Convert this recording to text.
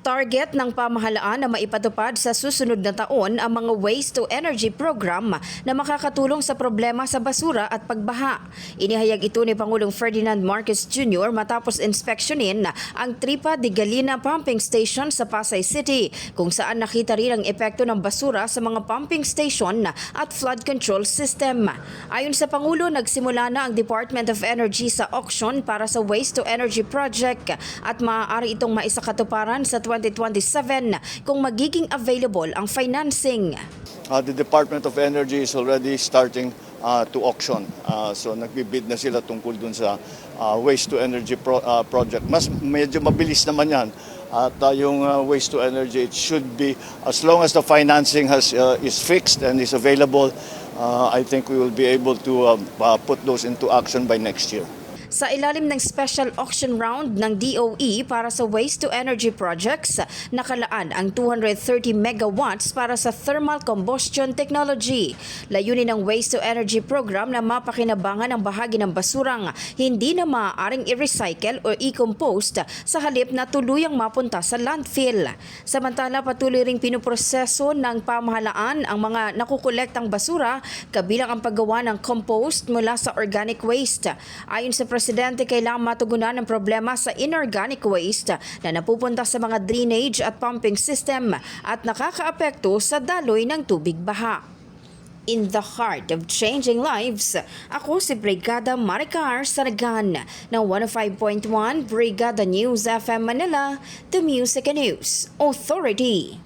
Target ng pamahalaan na maipatupad sa susunod na taon ang mga waste-to-energy program na makakatulong sa problema sa basura at pagbaha. Inihayag ito ni Pangulong Ferdinand Marcos Jr. matapos inspeksyonin ang Tripa de Galina Pumping Station sa Pasay City, kung saan nakita rin ang epekto ng basura sa mga pumping station at flood control system. Ayon sa Pangulo, nagsimula na ang Department of Energy sa auction para sa waste-to-energy project at maaari itong maisakatuparan sa 2027 kung magiging available ang financing. The Department of Energy is already starting to auction. So nagbibid na sila tungkol dun sa waste-to-energy project. Medyo mabilis naman yan. At yung waste-to-energy, it should be, as long as the financing is fixed and is available, I think we will be able to put those into action by next year. Sa ilalim ng special auction round ng DOE para sa waste-to-energy projects, nakalaan ang 230 megawatts para sa thermal combustion technology. Layunin ng waste-to-energy program na mapakinabangan ang bahagi ng basurang hindi na maaaring i-recycle o i-compost sa halip na tuluyang mapunta sa landfill. Samantala, patuloy ring pinuproseso ng pamahalaan ang mga nakukolektang basura, kabilang ang paggawa ng compost mula sa organic waste. Ayon sa Presidente, kailangan matugunan ang problema sa inorganic waste na napupunta sa mga drainage at pumping system at nakakaapekto sa daloy ng tubig baha. In the heart of changing lives, ako si Brigada Maricar Saragan ng 105.1 Brigada News FM Manila, The Music and News Authority.